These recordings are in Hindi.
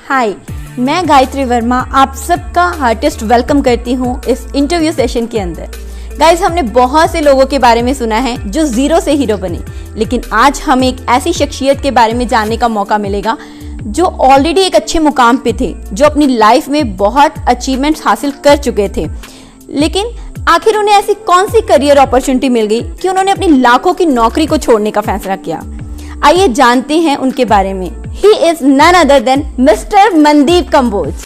हाय, मैं गायत्री वर्मा आप सबका हार्टेस्ट वेलकम करती हूँ इस इंटरव्यू सेशन के अंदर। गाइज, हमने बहुत से लोगों के बारे में सुना है जो जीरो से हीरो बने, लेकिन आज हमें एक ऐसी शख्सियत के बारे में जानने का मौका मिलेगा जो ऑलरेडी एक अच्छे मुकाम पे थे, जो अपनी लाइफ में बहुत अचीवमेंट्स हासिल कर चुके थे, लेकिन आखिर उन्हें ऐसी कौन सी करियर अपॉर्चुनिटी मिल गई कि उन्होंने अपनी लाखों की नौकरी को छोड़ने का फैसला किया। आइए जानते हैं उनके बारे में। He is none other than mister Mandeep Kamboj.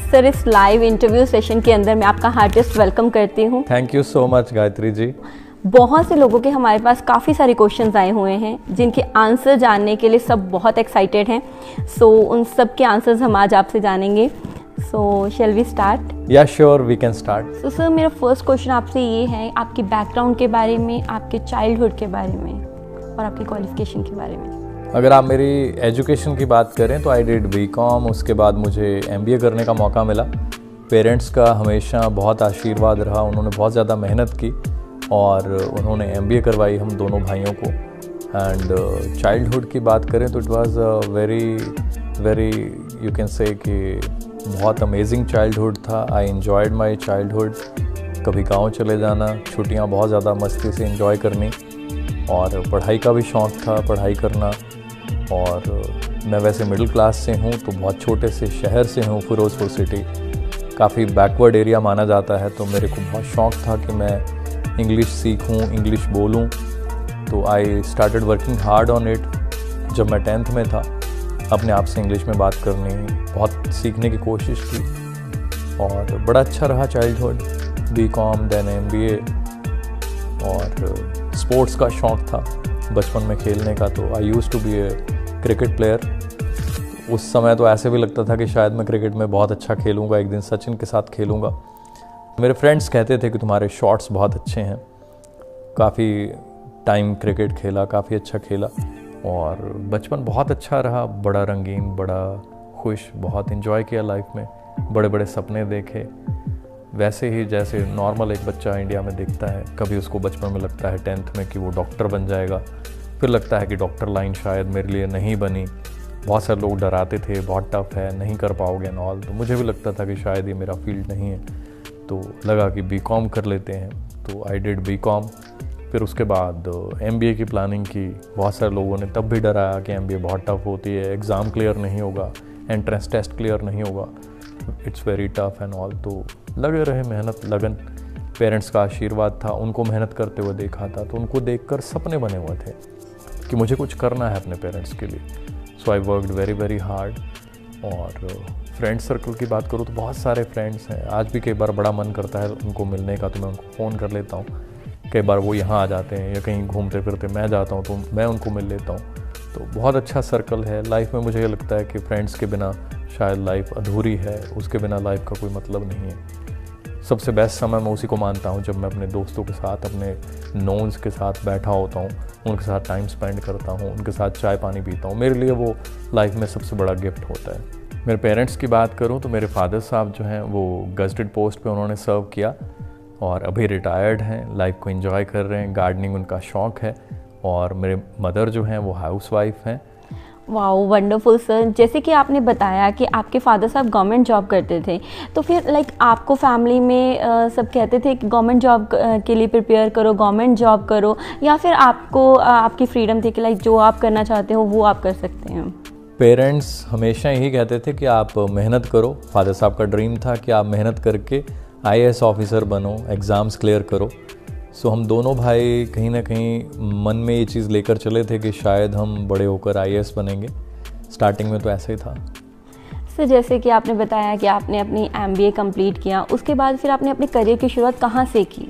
Sir, इस लाइव इंटरव्यू सेशन के अंदर मैं आपका हार्टेस्ट वेलकम करती हूँ। Thank you so much Gayatri ji. बहुत से लोगों के हमारे पास काफ़ी सारे क्वेश्चंस आए हुए हैं जिनके आंसर जानने के लिए सब बहुत एक्साइटेड हैं। सो उन सब के आंसर्स हम आज आपसे जानेंगे। So shall we start? या sure, we can start. So sir, मेरा फर्स्ट क्वेश्चन आपसे ये है, आपके बैकग्राउंड के बारे में, आपके चाइल्डहुड के बारे में और आपकी क्वालिफिकेशन के बारे में। अगर आप मेरी एजुकेशन की बात करें तो आई डिड बीकॉम, उसके बाद मुझे एमबीए करने का मौका मिला। पेरेंट्स का हमेशा बहुत आशीर्वाद रहा, उन्होंने बहुत ज़्यादा मेहनत की और उन्होंने एमबीए करवाई हम दोनों भाइयों को। एंड चाइल्डहुड की बात करें तो it was very you can say कि बहुत अमेजिंग चाइल्डहुड था। I enjoyed my childhood. कभी गाँव चले जाना, छुट्टियाँ बहुत ज़्यादा मस्ती से एंजॉय करनी, और पढ़ाई का भी शौक़ था, पढ़ाई करना। और मैं वैसे मिडिल क्लास से हूँ, तो बहुत छोटे से शहर से हूँ, फिरोज़पुर सिटी, काफ़ी बैकवर्ड एरिया माना जाता है। तो मेरे को बहुत शौक़ था कि मैं इंग्लिश सीखूँ, इंग्लिश बोलूँ। तो I started working hard on it. जब मैं 10th में था, अपने आप से इंग्लिश में बात करनी, बहुत सीखने की कोशिश की और बड़ा अच्छा रहा चाइल्डहुड। BCom, then MBA. और स्पोर्ट्स का शौक़ था बचपन में खेलने का, तो I use to be a cricket player. उस समय तो ऐसे भी लगता था कि शायद मैं क्रिकेट में बहुत अच्छा खेलूँगा, एक दिन सचिन के साथ खेलूँगा। मेरे फ्रेंड्स कहते थे कि तुम्हारे शॉट्स बहुत अच्छे हैं। काफ़ी टाइम क्रिकेट खेला, काफ़ी अच्छा खेला और बचपन बहुत अच्छा रहा, बड़ा रंगीन, बड़ा खुश, बहुत इन्जॉय किया लाइफ में, बड़े बड़े सपने देखे, वैसे ही जैसे नॉर्मल एक बच्चा इंडिया में दिखता है। कभी उसको बचपन में लगता है 10th में कि वो डॉक्टर बन जाएगा, फिर लगता है कि डॉक्टर लाइन शायद मेरे लिए नहीं बनी। बहुत सारे लोग डराते थे, बहुत टफ है, नहीं कर पाओगे एंड ऑल। तो मुझे भी लगता था कि शायद ये मेरा फील्ड नहीं है, तो लगा कि बीकॉम कर लेते हैं। तो आई डिड बीकॉम। फिर उसके बाद एमबीए की प्लानिंग की। बहुत सारे लोगों ने तब भी डराया कि एमबीए बहुत टफ होती है, एग्ज़ाम क्लियर नहीं होगा, एंट्रेंस टेस्ट क्लियर नहीं होगा, it's very tough and all. तो लगे रहे, मेहनत, लगन। पेरेंट्स का आशीर्वाद था, उनको मेहनत करते हुए देखा था, तो उनको देखकर सपने बने हुए थे कि मुझे कुछ करना है अपने पेरेंट्स के लिए। सो आई वर्कड वेरी हार्ड। और फ्रेंड सर्कल की बात करूँ तो बहुत सारे फ्रेंड्स हैं। आज भी कई बार बड़ा मन करता है उनको मिलने का, तो मैं उनको फ़ोन कर लेता हूँ। कई बार वो यहाँ आ जाते हैं या कहीं घूमते फिरते मैं जाता हूँ, तो मैं उनको मिल लेता हूँ। तो बहुत अच्छा सर्कल है लाइफ में। मुझे ये लगता है कि फ्रेंड्स के बिना शायद लाइफ अधूरी है, उसके बिना लाइफ का कोई मतलब नहीं है। सबसे बेस्ट समय मैं उसी को मानता हूँ जब मैं अपने दोस्तों के साथ, अपने नोन्स के साथ बैठा होता हूँ, उनके साथ टाइम स्पेंड करता हूँ, उनके साथ चाय पानी पीता हूँ। मेरे लिए वो लाइफ में सबसे बड़ा गिफ्ट होता है। मेरे पेरेंट्स की बात करूँ तो मेरे फादर साहब जो हैं वो गज़टेड पोस्ट पे उन्होंने सर्व किया और अभी रिटायर्ड हैं, लाइफ को एंजॉय कर रहे हैं, गार्डनिंग उनका शौक़ है। और मेरे मदर जो हैं वो हाउसवाइफ हैं। Wow wonderful sir. जैसे कि आपने बताया कि आपके फादर साहब गवर्नमेंट जॉब करते थे, तो फिर आपको फैमिली में सब कहते थे कि गवर्नमेंट जॉब के लिए प्रिपेयर करो, गवर्नमेंट जॉब करो, या फिर आपको आपकी फ्रीडम थी कि जो आप करना चाहते हो वो आप कर सकते हैं? पेरेंट्स हमेशा यही कहते थे कि आप मेहनत करो। फादर साहब का ड्रीम था कि आप मेहनत करके IAS ऑफिसर बनो, एग्ज़ाम्स क्लियर करो। सो हम दोनों भाई कहीं ना कहीं मन में ये चीज़ लेकर चले थे कि शायद हम बड़े होकर IAS बनेंगे। स्टार्टिंग में तो ऐसा ही था। सर जैसे कि आपने बताया कि आपने अपनी MBA कंप्लीट किया, उसके बाद फिर आपने अपने करियर की शुरुआत कहाँ से की?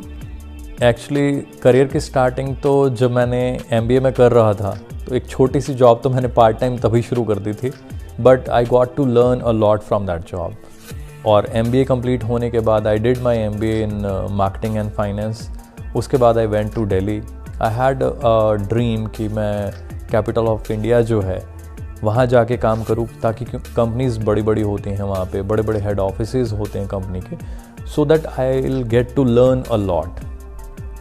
एक्चुअली करियर की स्टार्टिंग तो जब मैंने MBA में कर रहा था तो एक छोटी सी जॉब तो मैंने पार्ट टाइम तभी शुरू कर दी थी, but I got to learn a lot from that job. और MBA कंप्लीट होने के बाद I did my MBA in marketing and finance. उसके बाद I went to Delhi. I had a dream कि मैं कैपिटल ऑफ इंडिया जो है वहाँ जाके काम करूँ, ताकि कंपनीज बड़ी बड़ी होती हैं वहाँ पे, बड़े बड़े हेड ऑफिसेज होते हैं कंपनी के, so that I will get to learn a lot,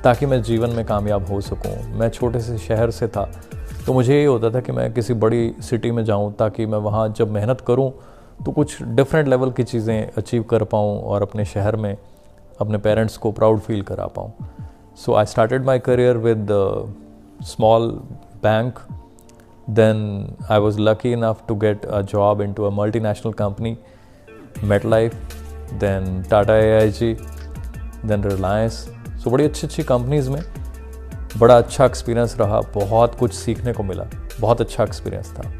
ताकि मैं जीवन में कामयाब हो सकूँ। मैं छोटे से शहर से था तो मुझे ये होता था कि मैं किसी बड़ी सिटी में जाऊँ, ताकि मैं वहाँ जब मेहनत करूँ तो कुछ डिफरेंट लेवल की चीज़ें अचीव कर पाऊँ और अपने शहर में अपने पेरेंट्स को प्राउड फील करा पाऊँ। So I started my career with a small bank. Then I was lucky enough to get a job into a multinational company, MetLife, then Tata AIG, then Reliance. So बड़ी अच्छी कंपनीज़ में बड़ा अच्छा एक्सपीरियंस रहा, बहुत कुछ सीखने को मिला, बहुत अच्छा एक्सपीरियंस था।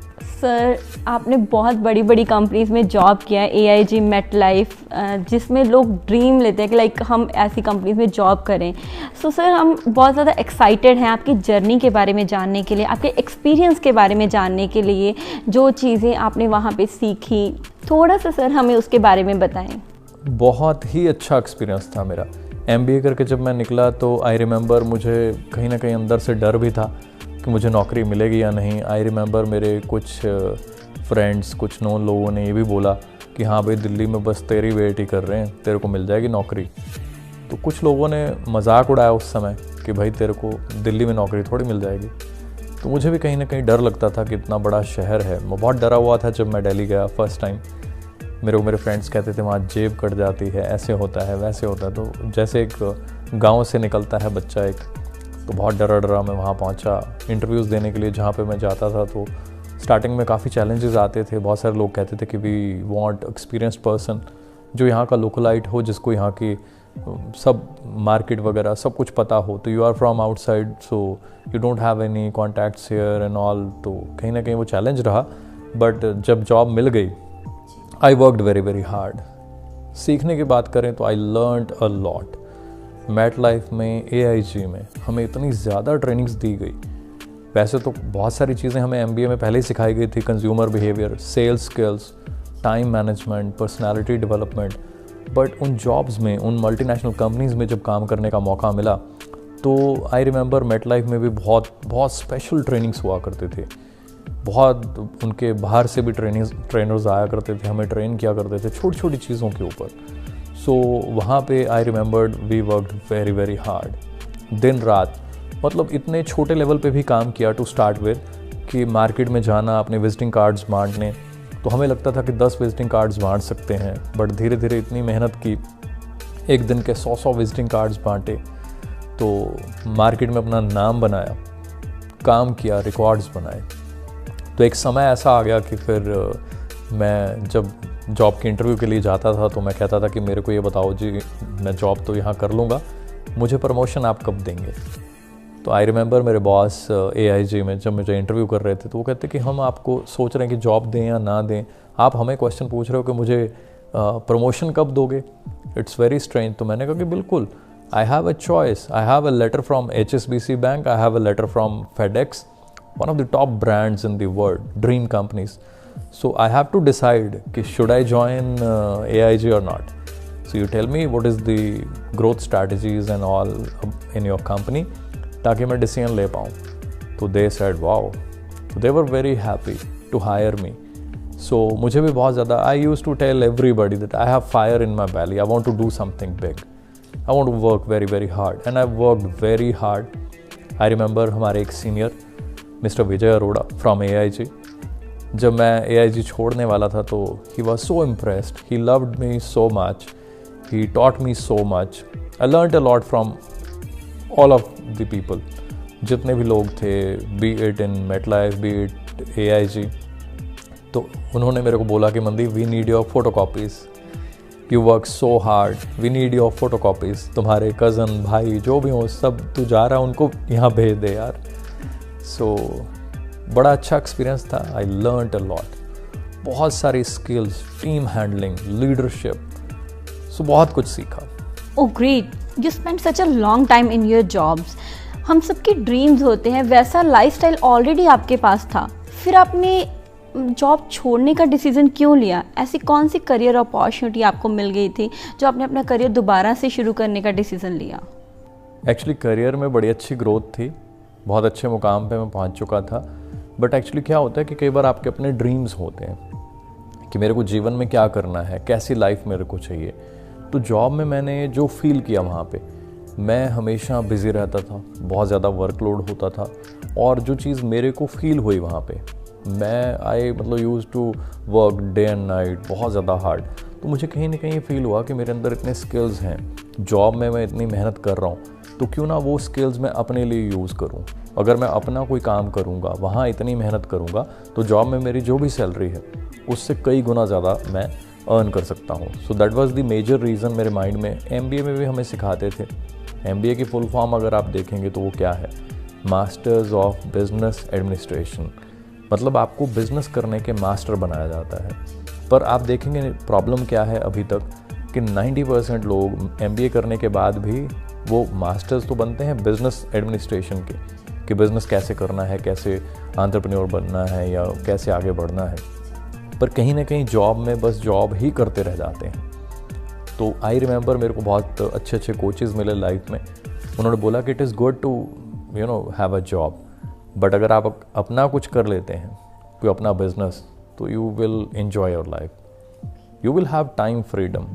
सर आपने बहुत बड़ी बड़ी कंपनीज में जॉब किया है, AIG, MetLife, जिसमें लोग ड्रीम लेते हैं कि हम ऐसी कंपनीज में जॉब करें। सो सर हम बहुत ज़्यादा एक्साइटेड हैं आपकी जर्नी के बारे में जानने के लिए, आपके एक्सपीरियंस के बारे में जानने के लिए, जो चीज़ें आपने वहाँ पे सीखी, थोड़ा सा सर हमें उसके बारे में बताएं। बहुत ही अच्छा एक्सपीरियंस था मेरा। MBA करके जब मैं निकला तो आई रिमेंबर मुझे कहीं ना कहीं अंदर से डर भी था कि मुझे नौकरी मिलेगी या नहीं। आई रिमेंबर मेरे कुछ फ्रेंड्स, कुछ नोन लोगों ने ये भी बोला कि हाँ भाई दिल्ली में बस तेरी वेट ही कर रहे हैं, तेरे को मिल जाएगी नौकरी। तो कुछ लोगों ने मजाक उड़ाया उस समय कि भाई तेरे को दिल्ली में नौकरी थोड़ी मिल जाएगी। तो मुझे भी कहीं ना कहीं डर लगता था कि इतना बड़ा शहर है। मैं बहुत डरा हुआ था जब मैं दिल्ली गया फर्स्ट टाइम। मेरे फ्रेंड्स कहते थे वहाँ जेब कट जाती है, ऐसे होता है, वैसे होता है। तो जैसे एक गाँव से निकलता है बच्चा एक, तो बहुत डरा मैं वहाँ पहुँचा इंटरव्यूज़ देने के लिए जहाँ पे मैं जाता था। तो स्टार्टिंग में काफ़ी चैलेंजेस आते थे। बहुत सारे लोग कहते थे कि वी वांट एक्सपीरियंस्ड पर्सन, जो यहाँ का लोकलाइट हो, जिसको यहाँ की सब मार्केट वगैरह सब कुछ पता हो। तो you are from outside, so you don't have any contacts here and all. तो कहीं ना कहीं वो चैलेंज रहा, बट जब जॉब मिल गई I worked very very hard. सीखने की बात करें तो आई लर्नड अ लॉट। MetLife में, AIG में हमें इतनी ज़्यादा ट्रेनिंग्स दी गई। वैसे तो बहुत सारी चीज़ें हमें MBA में पहले ही सिखाई गई थी, consumer behaviour, sales skills, time management, personality development, but उन जॉब्स में, उन मल्टीनेशनल कंपनीज़ में जब काम करने का मौका मिला तो आई रिमेंबर MetLife में भी बहुत स्पेशल ट्रेनिंग्स हुआ करते थे। बहुत उनके बाहर से भी ट्रेनर्स आया करते थे, हमें ट्रेन किया करते थे छोटी छोटी चीज़ों के ऊपर। सो वहाँ पे I remembered we worked very very hard, दिन रात। मतलब इतने छोटे लेवल पे भी काम किया टू स्टार्ट विद, कि मार्केट में जाना, अपने विजिटिंग कार्ड्स बांटने। तो हमें लगता था कि 10 विजिटिंग कार्ड्स बांट सकते हैं, बट धीरे धीरे इतनी मेहनत की, एक दिन के 100 विजिटिंग कार्ड्स बांटे, तो मार्केट में अपना नाम बनाया, काम किया, रिकॉर्ड्स बनाए। तो एक समय ऐसा आ गया कि फिर मैं जब जॉब के इंटरव्यू के लिए जाता था तो मैं कहता था कि मेरे को ये बताओ जी, मैं जॉब तो यहाँ कर लूँगा, मुझे प्रमोशन आप कब देंगे। तो आई रिमेंबर मेरे बॉस AIG में जब मुझे इंटरव्यू कर रहे थे तो वो कहते कि हम आपको सोच रहे हैं कि जॉब दें या ना दें, आप हमें क्वेश्चन पूछ रहे हो कि मुझे प्रमोशन कब दोगे, इट्स वेरी स्ट्रेंज। तो मैंने कहा कि बिल्कुल, I have a choice, I have a letter from HSBC bank, I have a letter from FedEx, one of the top brands in the world, dream companies. So I have to decide कि should I join AIG or not. So you tell me what is the growth strategies and all in your company, ताकि मैं decision ले पाऊँ। तो they said wow. So they were very happy to hire me. So मुझे भी बहुत ज़्यादा, I used to tell everybody that I have fire in my belly. I want to do something big. I want to work very very hard, and I worked very hard. I remember हमारे एक senior Mr. Vijay Arora from AIG, जब मैं AIG छोड़ने वाला था तो he was so impressed, he loved me so much, he taught me so much, I learned a lot from all of the people, जितने भी लोग थे, be it in MetLife, be it AIG। तो उन्होंने मेरे को बोला कि Mandeep we need your photocopies, you work so hard, we need your photocopies, तुम्हारे कज़न भाई जो भी हो सब तू जा रहा है उनको यहाँ भेज दे यार। सो बड़ा अच्छा एक्सपीरियंस था, आई लर्नड अ लॉट, बहुत सारी स्किल्स, टीम हैंडलिंग, लीडरशिप, सो बहुत कुछ सीखा। Oh great, you spend such a long time in your jobs. हम सबके ड्रीम्स होते हैं, वैसा लाइफस्टाइल ऑलरेडी आपके पास था, फिर आपने जॉब छोड़ने का डिसीज़न क्यों लिया? ऐसी कौन सी करियर अपॉर्चुनिटी आपको मिल गई थी जो आपने अपना करियर दोबारा से शुरू करने का डिसीज़न लिया? एक्चुअली करियर में बड़ी अच्छी ग्रोथ थी, बहुत अच्छे मुकाम पे मैं पहुंच चुका था, बट एक्चुअली क्या होता है कि कई बार आपके अपने ड्रीम्स होते हैं कि मेरे को जीवन में क्या करना है, कैसी लाइफ मेरे को चाहिए। तो जॉब में मैंने जो फील किया वहाँ पे, मैं हमेशा बिज़ी रहता था, बहुत ज़्यादा वर्कलोड होता था, और जो चीज़ मेरे को फील हुई वहाँ पे, मैं मतलब use to work day and night, बहुत ज़्यादा हार्ड। तो मुझे कहीं ना कहीं फील हुआ कि मेरे अंदर इतने स्किल्स हैं, जॉब में मैं इतनी मेहनत कर रहा हूँ, तो क्यों ना वो स्किल्स मैं अपने लिए यूज़ करूँ। अगर मैं अपना कोई काम करूँगा, वहाँ इतनी मेहनत करूँगा, तो जॉब में मेरी जो भी सैलरी है उससे कई गुना ज़्यादा मैं अर्न कर सकता हूँ। So that was the major reason मेरे माइंड में। MBA में भी हमें सिखाते थे, MBA की फुल फॉर्म अगर आप देखेंगे तो वो क्या है, मास्टर्स ऑफ बिजनेस एडमिनिस्ट्रेशन, मतलब आपको बिजनेस करने के मास्टर बनाया जाता है। पर आप देखेंगे प्रॉब्लम क्या है अभी तक कि 90% लोग MBA करने के बाद भी वो मास्टर्स तो बनते हैं बिजनेस एडमिनिस्ट्रेशन के, कि बिज़नेस कैसे करना है, कैसे एंटरप्रेन्योर बनना है या कैसे आगे बढ़ना है, पर कहीं ना कहीं जॉब में बस जॉब ही करते रह जाते हैं। तो आई रिमेंबर मेरे को बहुत अच्छे अच्छे कोचेज़ मिले लाइफ में, उन्होंने बोला कि it is good to have a job, but अगर आप अपना कुछ कर लेते हैं, कोई अपना बिजनेस, तो you will enjoy your life, you will have time freedom,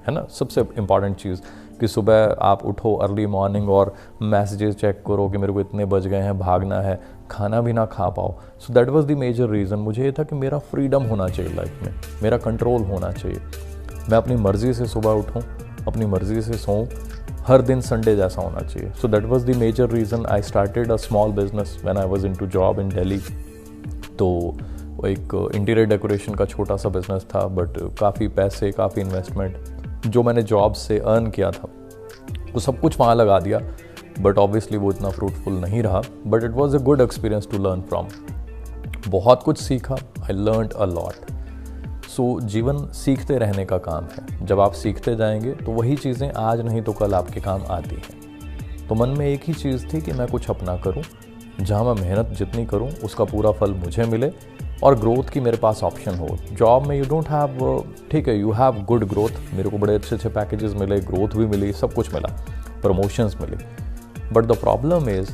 है ना। सबसे इम्पॉर्टेंट चीज़ कि सुबह आप उठो अर्ली मॉर्निंग और मैसेजेस चेक करो कि मेरे को इतने बज गए हैं, भागना है, खाना भी ना खा पाओ। So that was the major reason. मुझे ये था कि मेरा फ्रीडम होना चाहिए लाइफ में, मेरा कंट्रोल होना चाहिए, मैं अपनी मर्ज़ी से सुबह उठूँ, अपनी मर्ज़ी से सोऊं, हर दिन संडे जैसा होना चाहिए। So that was the major reason I started a small business when I was into job in Delhi. तो एक इंटीरियर डेकोरेशन का छोटा सा बिजनेस था, बट काफ़ी पैसे, काफ़ी इन्वेस्टमेंट जो मैंने जॉब से अर्न किया था वो सब कुछ वहाँ लगा दिया, बट ऑब्वियसली वो इतना फ्रूटफुल नहीं रहा, but it was a good experience to learn from. बहुत कुछ सीखा, आई लर्नड अ लॉट। सो जीवन सीखते रहने का काम है, जब आप सीखते जाएंगे तो वही चीज़ें आज नहीं तो कल आपके काम आती हैं। तो मन में एक ही चीज़ थी कि मैं कुछ अपना करूं, जहां मैं मेहनत जितनी करूं उसका पूरा फल मुझे मिले और ग्रोथ की मेरे पास ऑप्शन हो। जॉब में यू डोंट हैव, ठीक है, यू हैव गुड ग्रोथ, मेरे को बड़े अच्छे अच्छे पैकेजेस मिले, ग्रोथ भी मिली, सब कुछ मिला, प्रमोशंस मिले, बट द प्रॉब्लम इज़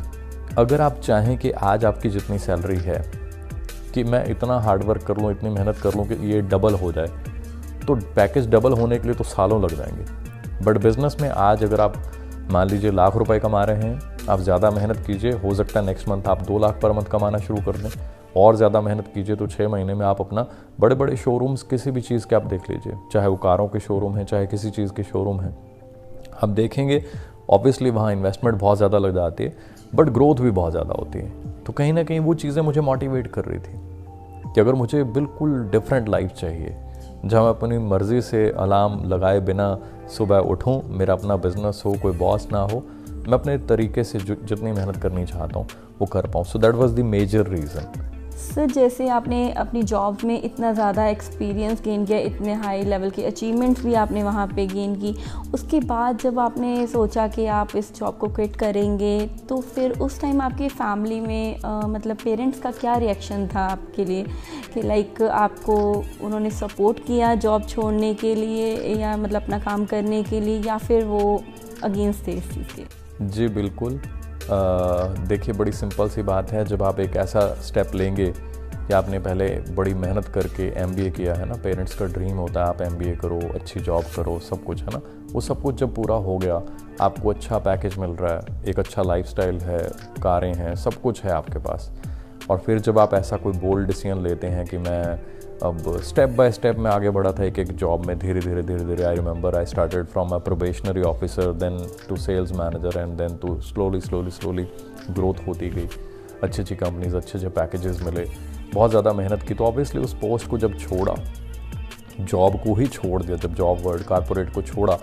अगर आप चाहें कि आज आपकी जितनी सैलरी है कि मैं इतना हार्डवर्क कर लूँ, इतनी मेहनत कर लूँ कि ये डबल हो जाए, तो पैकेज डबल होने के लिए तो सालों लग जाएंगे। बट बिज़नेस में आज अगर आप मान लीजिए लाख रुपए कमा रहे हैं, आप ज़्यादा मेहनत कीजिए, हो सकता है नेक्स्ट मंथ आप 2 लाख पर मंथ कमाना शुरू कर दें, और ज़्यादा मेहनत कीजिए तो 6 महीने में आप अपना बड़े बड़े शोरूम्स किसी भी चीज़ के आप देख लीजिए, चाहे वो कारों के शोरूम हैं, चाहे किसी चीज़ के शोरूम हैं, आप देखेंगे ऑब्वियसली वहाँ इन्वेस्टमेंट बहुत ज़्यादा लग जाती है, बट ग्रोथ भी बहुत ज़्यादा होती है। तो कहीं ना कहीं वो चीज़ें मुझे मोटिवेट कर रही थी कि अगर मुझे बिल्कुल डिफरेंट लाइफ चाहिए, जहाँ मैं अपनी मर्ज़ी से अलार्म लगाए बिना सुबह उठूँ, मेरा अपना बिजनेस हो, कोई बॉस ना हो, मैं अपने तरीके से जितनी मेहनत करनी चाहता हूँ वो कर पाऊँ। So that was the major reason. Sir, जैसे आपने अपनी जॉब में इतना ज़्यादा एक्सपीरियंस गेन किया, इतने हाई लेवल की अचीवमेंट्स भी आपने वहाँ पे गेन की, उसके बाद जब आपने सोचा कि आप इस जॉब को क्विट करेंगे, तो फिर उस टाइम आपकी फैमिली में मतलब पेरेंट्स का क्या रिएक्शन था आपके लिए कि लाइक आपको उन्होंने सपोर्ट किया जॉब छोड़ने के लिए या मतलब अपना काम करने के लिए, या फिर वो अगेंस्ट थे इस चीज़ के? जी बिल्कुल, देखिए बड़ी सिंपल सी बात है, जब आप एक ऐसा स्टेप लेंगे कि आपने पहले बड़ी मेहनत करके MBA किया है ना, पेरेंट्स का ड्रीम होता है आप MBA करो, अच्छी जॉब करो, सब कुछ है ना, वो सब कुछ जब पूरा हो गया, आपको अच्छा पैकेज मिल रहा है, एक अच्छा लाइफस्टाइल है, कारें हैं, सब कुछ है आपके पास, और फिर जब आप ऐसा कोई बोल्ड डिसीजन लेते हैं कि मैं अब स्टेप बाय स्टेप में आगे बढ़ा था एक जॉब में, धीरे धीरे I remember I started from a probationary officer, then to sales manager and then to slowly growth होती गई। अच्छी कंपनीज, अच्छे पैकेजेस मिले, बहुत ज़्यादा मेहनत की। तो ऑब्वियसली उस पोस्ट को जब छोड़ा, जॉब को ही छोड़ दिया, जब जॉब वर्ल्ड कॉर्पोरेट को छोड़ा,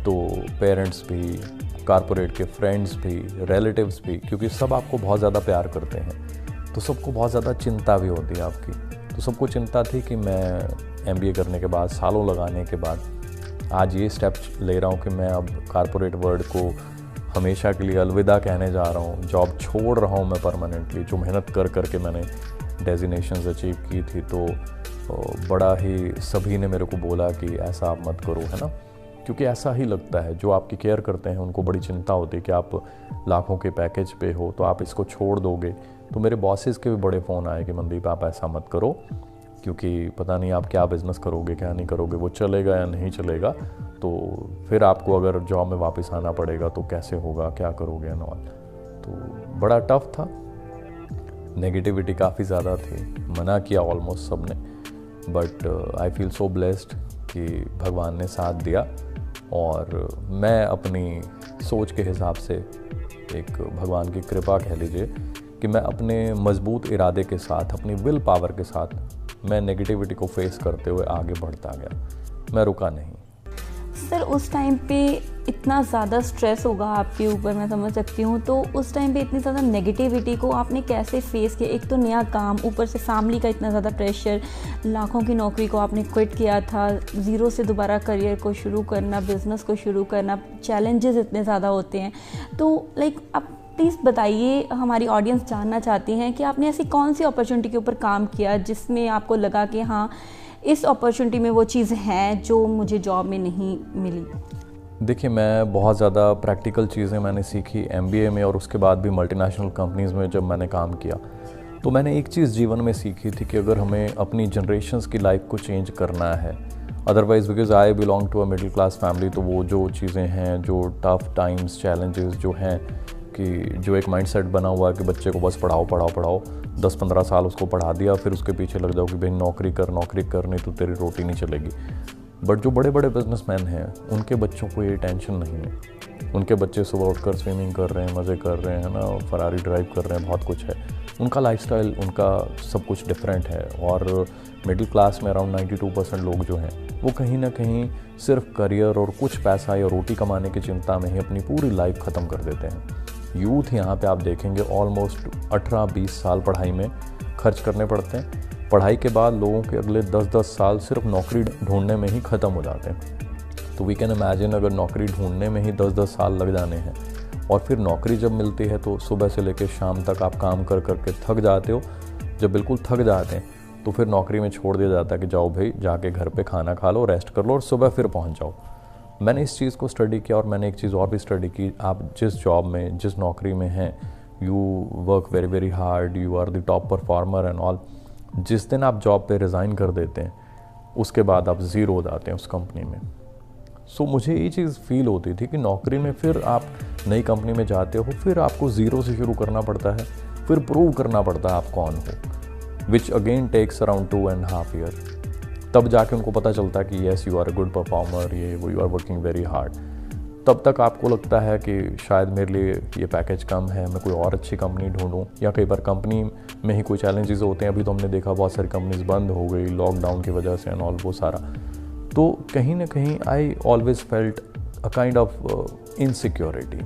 तो पेरेंट्स भी, कॉर्पोरेट के फ्रेंड्स भी, रिलेटिव्स भी, क्योंकि सब आपको बहुत ज़्यादा प्यार करते हैं, तो सबको बहुत ज़्यादा चिंता भी होती है आपकी। तो सबको चिंता थी कि मैं MBA करने के बाद, सालों लगाने के बाद आज ये स्टेप ले रहा हूँ कि मैं अब कॉर्पोरेट वर्ल्ड को हमेशा के लिए अलविदा कहने जा रहा हूँ, जॉब छोड़ रहा हूँ मैं परमानेंटली, जो मेहनत कर के मैंने डेजिनेशंस अचीव की थी। तो बड़ा ही सभी ने मेरे को बोला कि ऐसा आप मत करो, है ना, क्योंकि ऐसा ही लगता है, जो आपकी केयर करते हैं उनको बड़ी चिंता होती है कि आप लाखों के पैकेज पे हो तो आप इसको छोड़ दोगे। तो मेरे बॉसेस के भी बड़े फ़ोन आए कि मनदीप आप ऐसा मत करो, क्योंकि पता नहीं आप क्या बिज़नेस करोगे, क्या नहीं करोगे, वो चलेगा या नहीं चलेगा, तो फिर आपको अगर जॉब में वापस आना पड़ेगा तो कैसे होगा, क्या करोगे एंड ऑल। तो बड़ा टफ था, नेगेटिविटी काफ़ी ज़्यादा थी, मना किया ऑलमोस्ट सब ने, but I feel so blessed कि भगवान ने साथ दिया और मैं अपनी सोच के हिसाब से, एक भगवान की कृपा कह लीजिए, कि मैं अपने मजबूत इरादे के साथ, अपनी विल पावर के साथ मैं नेगेटिविटी को फेस करते हुए आगे बढ़ता गया, मैं रुका नहीं। सर उस टाइम पे इतना ज़्यादा स्ट्रेस होगा आपके ऊपर, मैं समझ सकती हूँ, तो उस टाइम पे इतनी ज़्यादा नेगेटिविटी को आपने कैसे फेस किया? एक तो नया काम, ऊपर से फैमिली का इतना ज़्यादा प्रेशर, लाखों की नौकरी को आपने क्विट किया था, ज़ीरो से दोबारा करियर को शुरू करना, बिज़नेस को शुरू करना, चैलेंजेस इतने ज़्यादा होते हैं। तो आप प्लीज़ बताइए, हमारी ऑडियंस जानना चाहती हैं कि आपने ऐसी कौन सी अपॉर्चुनिटी के ऊपर काम किया जिसमें आपको लगा कि हाँ, इस अपॉर्चुनिटी में वो चीज़ है जो मुझे जॉब में नहीं मिली? देखिए, मैं बहुत ज़्यादा प्रैक्टिकल चीज़ें मैंने सीखी MBA में, और उसके बाद भी मल्टीनेशनल कंपनीज़ में जब मैंने काम किया, तो मैंने एक चीज़ जीवन में सीखी थी कि अगर हमें अपनी जनरेशन्स की लाइफ को चेंज करना है, otherwise because I belong to a middle class family, तो वो जो चीज़ें हैं, जो टफ टाइम्स, चैलेंजेस जो हैं, कि जो एक माइंडसेट बना हुआ है कि बच्चे को बस पढ़ाओ 10-15 साल उसको पढ़ा दिया, फिर उसके पीछे लग जाओ कि भाई नौकरी कर, नहीं तो तेरी रोटी नहीं चलेगी। बट जो बड़े बड़े बिजनेसमैन हैं, उनके बच्चों को ये टेंशन नहीं है, उनके बच्चे सुबह उठकर स्विमिंग कर रहे हैं, मज़े कर रहे हैं ना, फरारी ड्राइव कर रहे हैं, बहुत कुछ है, उनका लाइफस्टाइल, उनका सब कुछ डिफरेंट है। और मिडिल क्लास में अराउंड 92% लोग जो हैं, वो कहीं ना कहीं सिर्फ करियर और कुछ पैसा या रोटी कमाने की चिंता में ही अपनी पूरी लाइफ ख़त्म कर देते हैं। यूथ यहाँ पे आप देखेंगे ऑलमोस्ट 18-20 साल पढ़ाई में खर्च करने पड़ते हैं, पढ़ाई के बाद लोगों के अगले 10-10 साल सिर्फ नौकरी ढूंढने में ही ख़त्म हो जाते हैं। तो वी कैन इमेजिन, अगर नौकरी ढूंढने में ही 10-10 साल लग जाने हैं, और फिर नौकरी जब मिलती है तो सुबह से लेकर शाम तक आप काम कर के थक जाते हो। जब बिल्कुल थक जाते हैं तो फिर नौकरी में छोड़ दिया जाता है कि जाओ भाई, जाके घर पे खाना खा लो, रेस्ट कर लो और सुबह फिर पहुँच जाओ। मैंने इस चीज़ को स्टडी किया, और मैंने एक चीज़ और भी स्टडी की, आप जिस जॉब में, जिस नौकरी में हैं, you work very very hard, you are the top performer and all. जिस दिन आप जॉब पे रिज़ाइन कर देते हैं, उसके बाद आप ज़ीरो हो जाते हैं उस कंपनी में। सो मुझे ये चीज़ फील होती थी कि नौकरी में फिर आप नई कंपनी में जाते हो, फिर आपको ज़ीरो से शुरू करना पड़ता है, फिर प्रूव करना पड़ता है आप कौन हो, which again takes around 2.5 year. तब जाके उनको पता चलता है कि yes you are a good performer, you are working very hard. तब तक आपको लगता है कि शायद मेरे लिए ये पैकेज कम है, मैं कोई और अच्छी कंपनी ढूंढूं, या कई बार कंपनी में ही कोई चैलेंजेस होते हैं। अभी तो हमने देखा बहुत सारी कंपनीज बंद हो गई लॉकडाउन की वजह से एंड ऑल, वो सारा। तो कहीं ना कहीं I always felt a kind of insecurity.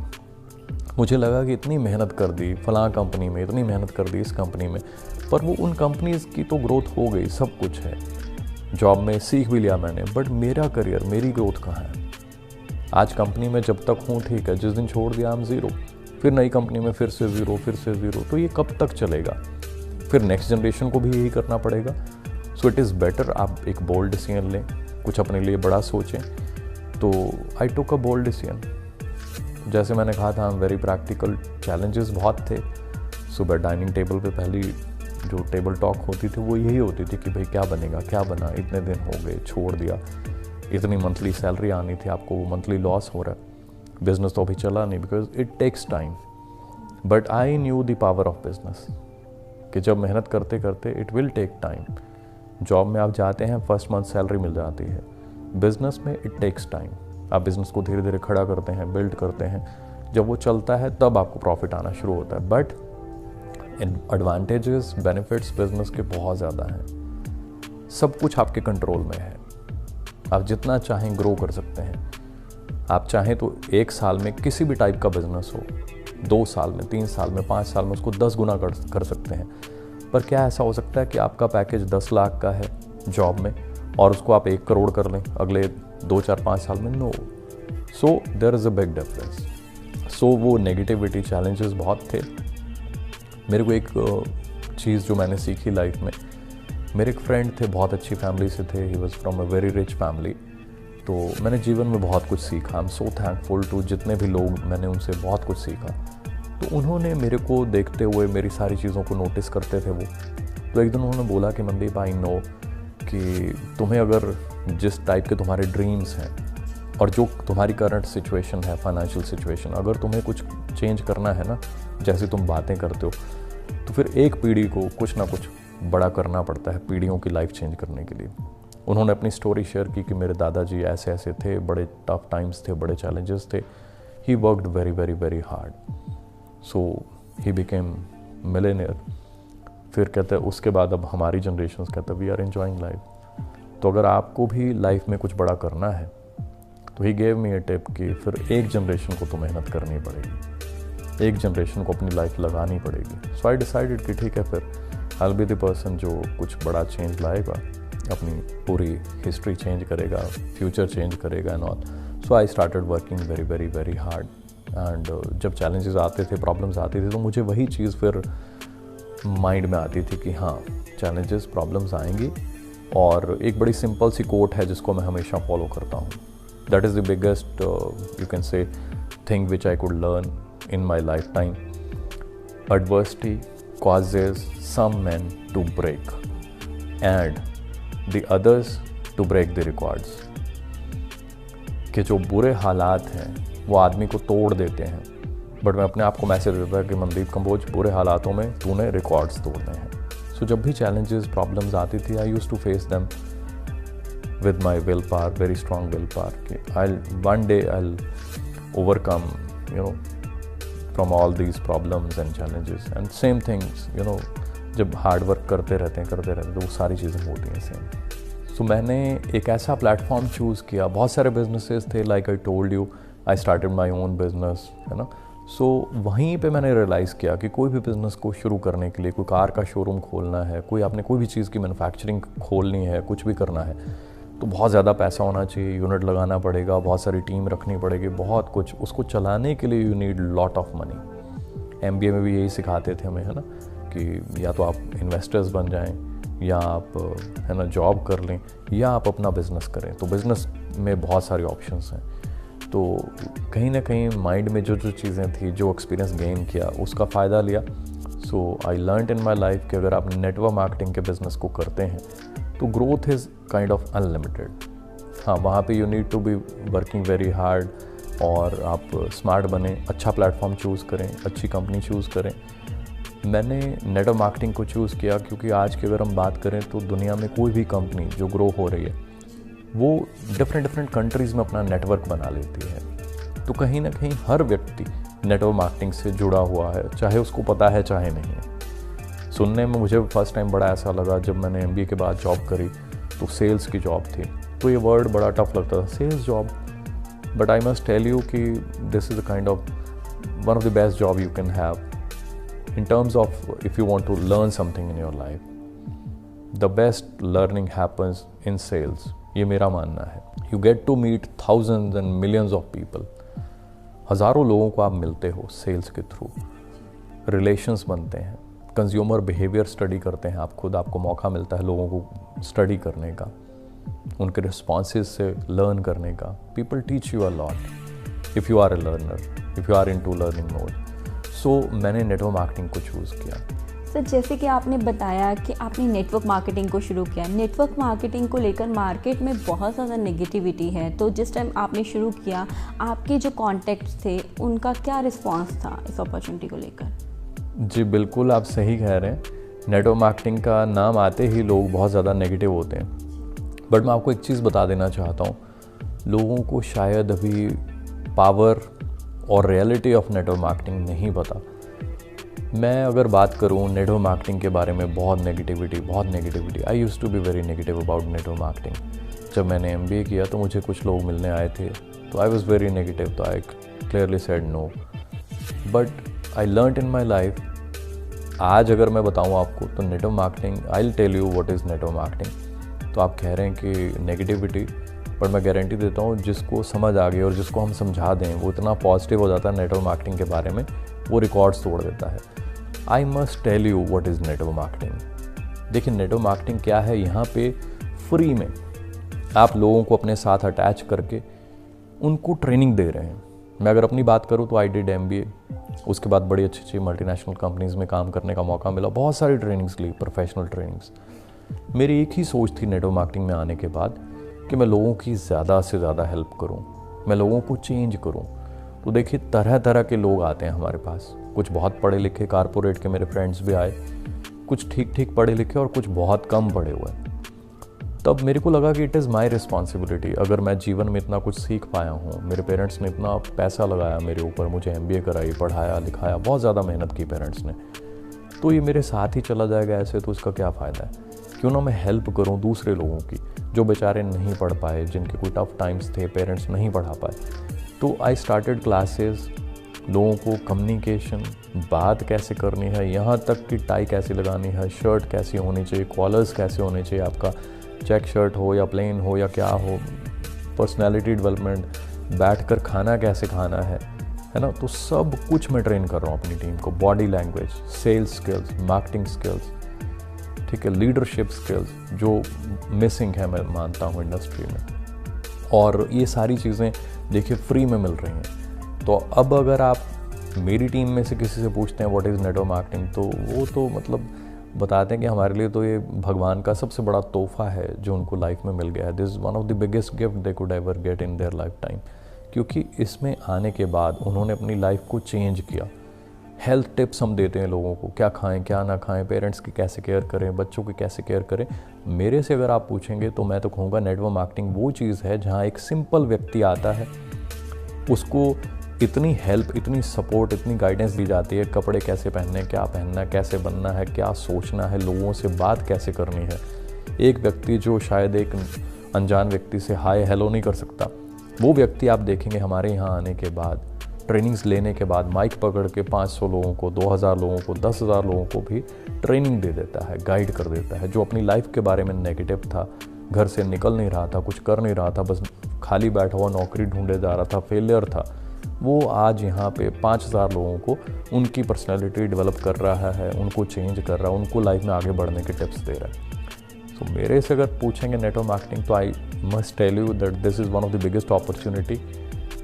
मुझे लगा कि इतनी मेहनत कर दी फलां कंपनी में, इतनी मेहनत कर दी इस कंपनी में, पर वो उन कंपनीज़ की तो ग्रोथ हो गई, सब कुछ है, जॉब में सीख भी लिया मैंने, बट मेरा करियर, मेरी ग्रोथ कहाँ है? आज कंपनी में जब तक हूँ ठीक है, जिस दिन छोड़ दिया हम ज़ीरो, फिर नई कंपनी में फिर से ज़ीरो, तो ये कब तक चलेगा? फिर नेक्स्ट जनरेशन को भी यही करना पड़ेगा। सो इट इज़ बेटर आप एक बोल्ड डिसीजन लें, कुछ अपने लिए बड़ा सोचें। तो आई टुक अ बोल्ड डिसीजन। जैसे मैंने कहा था, वेरी प्रैक्टिकल, चैलेंजेस बहुत थे। सुबह डाइनिंग टेबल पे पहली जो टेबल टॉक होती थी वो यही होती थी कि भाई क्या बनेगा, क्या बना, इतने दिन हो गए, छोड़ दिया, इतनी मंथली सैलरी आनी थी आपको, वो मंथली लॉस हो रहा है, बिजनेस तो अभी चला नहीं, because it takes time. But I knew the power of business. कि जब मेहनत करते करते it will take time. Job में आप जाते हैं, फर्स्ट मंथ सैलरी मिल जाती है। बिजनेस में इट टेक्स टाइम। आप बिजनेस को धीरे धीरे खड़ा करते हैं, बिल्ड करते हैं, जब वो चलता है तब आपको प्रॉफिट आना शुरू होता है। बट एडवांटेजेस, बेनिफिट्स बिजनेस के बहुत ज़्यादा हैं। सब कुछ आपके कंट्रोल में है। आप जितना चाहें ग्रो कर सकते हैं। आप चाहें तो 1 साल में किसी भी टाइप का बिजनेस हो, 2 साल में, 3 साल में, 5 साल में उसको 10 गुना कर सकते हैं। पर क्या ऐसा हो सकता है कि आपका पैकेज 10 लाख का है जॉब में और उसको आप 1 करोड़ कर लें अगले 2, 4, 5 साल में? No. So there is a big difference. So वो नेगेटिविटी, चैलेंजेस बहुत थे। मेरे को एक चीज़ जो मैंने सीखी लाइफ में, मेरे एक फ्रेंड थे, बहुत अच्छी फैमिली से थे, he was from a very rich family. तो मैंने जीवन में बहुत कुछ सीखा। I am so thankful to जितने भी लोग, मैंने उनसे बहुत कुछ सीखा। तो उन्होंने मेरे को देखते हुए मेरी सारी चीज़ों को नोटिस करते थे वो। तो एक दिन उन्होंने बोला कि मनदीप, आई नो कि तुम्हें अगर जिस टाइप के तुम्हारे ड्रीम्स हैं और जो तुम्हारी करंट सिचुएशन है, फाइनेंशियल सिचुएशन, अगर तुम्हें कुछ चेंज करना है ना, जैसे तुम बातें करते हो, तो फिर एक पीढ़ी को कुछ ना कुछ बड़ा करना पड़ता है पीढ़ियों की लाइफ चेंज करने के लिए। उन्होंने अपनी स्टोरी शेयर की कि मेरे दादाजी ऐसे ऐसे थे, बड़े टफ टाइम्स थे, बड़े चैलेंजेस थे। He worked very very very hard, so he became millionaire. फिर कहते हैं उसके बाद अब हमारी जनरेशन कहते हैं वी आर एंजॉइंग लाइफ। तो अगर आपको भी लाइफ में कुछ बड़ा करना है तो he gave me a tip कि फिर एक जनरेशन को तो मेहनत करनी पड़ेगी, एक जनरेशन को अपनी लाइफ लगानी पड़ेगी। सो आई डिसाइडेड कि ठीक है, फिर I will be the person जो कुछ बड़ा चेंज लाएगा, अपनी पूरी हिस्ट्री चेंज करेगा, फ्यूचर चेंज करेगा and all. So I started working very very very hard. And जब चैलेंजेस आते थे, प्रॉब्लम्स आती थी, तो मुझे वही चीज़ फिर माइंड में आती थी कि हाँ, चैलेंजेस, प्रॉब्लम्स आएंगी। और एक बड़ी सिंपल सी कोट है जिसको मैं हमेशा फॉलो करता हूँ। That is the biggest you can say thing which I could learn in my lifetime. Adversity causes some men to break and the others to break the records. कि जो बुरे हालात हैं वो आदमी को तोड़ देते हैं, बट मैं अपने आप को मैसेज देता है कि मनदीप कंबोज, बुरे हालातों में तूने रिकॉर्ड्स तोड़ने हैं। सो जब भी चैलेंजेस, प्रॉब्लम्स आती थी, I used to face them with my willpower, very strong willpower, कि one day I'll overcome, from all these problems and challenges. And same things, जब हार्ड वर्क करते रहते हैं तो वो सारी चीज़ें होती हैं सेम। सो मैंने एक ऐसा प्लेटफॉर्म चूज़ किया। बहुत सारे बिजनेसेस थे, like I told you, I started my own business, है ना। सो वहीं पे मैंने रियलाइज़ किया कि कोई भी बिज़नेस को शुरू करने के लिए, कोई कार का शोरूम खोलना है, कोई आपने कोई भी चीज़ की मैन्युफैक्चरिंग खोलनी है, कुछ भी करना है, तो बहुत ज़्यादा पैसा होना चाहिए, यूनिट लगाना पड़ेगा, बहुत सारी टीम रखनी पड़ेगी, बहुत कुछ। उसको चलाने के लिए you need lot of money. MBA में भी यही सिखाते थे हमें, है ना, कि या तो आप इन्वेस्टर्स बन जाएं, या आप, है ना, जॉब कर लें, या आप अपना बिज़नेस करें। तो बिज़नेस में बहुत सारे ऑप्शंस हैं। तो कहीं ना कहीं माइंड में जो जो चीज़ें थी, जो एक्सपीरियंस गेन किया, उसका फ़ायदा लिया। सो आई लर्नड इन माई लाइफ कि अगर आप नेटवर्क मार्केटिंग के बिज़नेस को करते हैं तो growth is kind of unlimited. हाँ, वहाँ पे you need to be working very hard, और आप स्मार्ट बने, अच्छा प्लेटफॉर्म चूज़ करें, अच्छी कंपनी चूज़ करें। मैंने नेटवर्क मार्केटिंग को चूज़ किया क्योंकि आज की अगर हम बात करें तो दुनिया में कोई भी कंपनी जो ग्रो हो रही है वो डिफरेंट कंट्रीज़ में अपना नेटवर्क बना लेती है। तो कहीं ना कहीं हर व्यक्ति नेटवर्क मार्केटिंग से जुड़ा हुआ है, चाहे उसको पता है चाहे नहीं है। सुनने में मुझे फर्स्ट टाइम बड़ा ऐसा लगा जब मैंने MBA के बाद जॉब करी, तो सेल्स की जॉब थी। तो ये वर्ड बड़ा टफ लगता था, sales job. But I must tell you कि this is a kind of one of the best job you can have in terms of if you want to learn something in your life. The best learning happens in sales. ये मेरा मानना है। You get to meet thousands and millions of people. हज़ारों लोगों को आप मिलते हो सेल्स के थ्रू, रिलेशंस बनते हैं, कंज्यूमर बिहेवियर स्टडी करते हैं आप खुद, आपको मौका मिलता है लोगों को स्टडी करने का, उनके रिस्पॉन्सेज से लर्न करने का। People teach you a lot if you are a learner, if you are into learning mode. So मैंने नेटवर्क मार्केटिंग को चूज़ किया। सर, जैसे कि आपने बताया कि आपने नेटवर्क मार्केटिंग को शुरू किया, नेटवर्क मार्केटिंग को लेकर मार्केट में बहुत ज़्यादा नेगेटिविटी है, तो जिस टाइम आपने शुरू किया, आपके जो कॉन्टैक्ट्स थे उनका क्या रिस्पांस था इस अपॉर्चुनिटी को लेकर? जी बिल्कुल, आप सही कह रहे हैं नेटवर्क मार्केटिंग का नाम आते ही लोग बहुत ज़्यादा नेगेटिव होते हैं, बट मैं आपको एक चीज़ बता देना चाहता हूँ, लोगों को शायद अभी पावर और रियलिटी ऑफ नेटवर्क मार्केटिंग नहीं पता। मैं अगर बात करूँ नेटवर्क मार्केटिंग के बारे में, बहुत negativity. I use to be very negative about network marketing. जब मैंने MBA किया तो मुझे कुछ लोग मिलने आए थे, तो आई वॉज वेरी नेगेटिव, तो I clearly said no, but I learned in my life. आज अगर मैं बताऊँ आपको तो network marketing, I will tell you what is network marketing. तो आप कह रहे हैं कि नेगेटिविटी, पर मैं गारंटी देता हूँ जिसको समझ आ गई और जिसको हम समझा दें वो इतना पॉजिटिव हो जाता है नेटवर्क मार्केटिंग के बारे में, वो रिकॉर्ड्स तोड़ देता है। I must tell you what is network marketing. देखिए नेटवर्क मार्केटिंग क्या है, यहाँ पे फ्री में आप लोगों को अपने साथ अटैच करके उनको ट्रेनिंग दे रहे हैं। मैं अगर अपनी बात करूँ तो आई डिड MBA, उसके बाद बड़ी अच्छी मल्टीनेशनल कंपनीज़ में काम करने का मौका मिला, बहुत सारी ट्रेनिंग्स ली, प्रोफेशनल ट्रेनिंग्स। मेरी एक ही सोच थी नेटवर्क मार्केटिंग में आने के बाद कि मैं लोगों की ज़्यादा से ज़्यादा हेल्प करूं, मैं लोगों को चेंज करूं। तो देखिए तरह तरह के लोग आते हैं हमारे पास, कुछ बहुत पढ़े लिखे कारपोरेट के मेरे फ्रेंड्स भी आए, कुछ ठीक पढ़े लिखे और कुछ बहुत कम पढ़े हुए। तब मेरे को लगा कि इट इज़ माई रिस्पॉन्सिबिलिटी, अगर मैं जीवन में इतना कुछ सीख पाया हूँ, मेरे पेरेंट्स ने इतना पैसा लगाया मेरे ऊपर, मुझे MBA कराई, पढ़ाया लिखाया, बहुत ज़्यादा मेहनत की पेरेंट्स ने, तो ये मेरे साथ ही चला जाएगा ऐसे, तो इसका क्या फ़ायदा है। क्यों ना मैं हेल्प करूं दूसरे लोगों की जो बेचारे नहीं पढ़ पाए, जिनके कोई टफ टाइम्स थे, पेरेंट्स नहीं पढ़ा पाए। तो आई स्टार्टेड क्लासेस, लोगों को कम्युनिकेशन, बात कैसे करनी है, यहाँ तक कि टाई कैसे लगानी है, शर्ट कैसी होनी चाहिए, कॉलर्स कैसे होने चाहिए, आपका चेक शर्ट हो या प्लेन हो या क्या हो, पर्सनैलिटी डेवलपमेंट, बैठकर खाना कैसे खाना है ना। तो सब कुछ मैं ट्रेन कर रहा हूँ अपनी टीम को, body language, sales skills, marketing skills, ठीक है, लीडरशिप स्किल्स जो मिसिंग है मैं मानता हूँ इंडस्ट्री में। और ये सारी चीज़ें देखिए फ्री में मिल रही हैं। तो अब अगर आप मेरी टीम में से किसी से पूछते हैं व्हाट इज़ नेटवर्क मार्केटिंग, तो वो तो मतलब बताते हैं कि हमारे लिए तो ये भगवान का सबसे बड़ा तोहफा है जो उनको लाइफ में मिल गया है। This is one of the biggest gift they could ever get in their life time, क्योंकि इसमें आने के बाद उन्होंने अपनी लाइफ को चेंज किया। हेल्थ टिप्स हम देते हैं लोगों को, क्या खाएं क्या ना खाएं, पेरेंट्स की कैसे केयर करें, बच्चों की कैसे केयर करें। मेरे से अगर आप पूछेंगे तो मैं तो कहूँगा नेटवर्क मार्केटिंग वो चीज़ है जहाँ एक सिंपल व्यक्ति आता है, उसको इतनी हेल्प, इतनी सपोर्ट, इतनी गाइडेंस दी जाती है, कपड़े कैसे पहनने, क्या पहनना, कैसे बनना है, क्या सोचना है, लोगों से बात कैसे करनी है। एक व्यक्ति जो शायद एक अनजान व्यक्ति से हाय हेलो नहीं कर सकता, वो व्यक्ति आप देखेंगे हमारे यहाँ आने के बाद, ट्रेनिंग्स लेने के बाद माइक पकड़ के 500 लोगों को, 2000 लोगों को, 10,000 लोगों को भी ट्रेनिंग दे देता है, गाइड कर देता है। जो अपनी लाइफ के बारे में नेगेटिव था, घर से निकल नहीं रहा था, कुछ कर नहीं रहा था, बस खाली बैठा हुआ नौकरी ढूंढे जा रहा था, फेलियर था, वो आज यहाँ पे 5000 लोगों को उनकी पर्सनैलिटी डेवलप कर रहा है, उनको चेंज कर रहा है, उनको लाइफ में आगे बढ़ने के टिप्स दे रहा है। तो मेरे से अगर पूछेंगे नेटवर्क मार्केटिंग, तो I must tell you that this is one of the biggest opportunity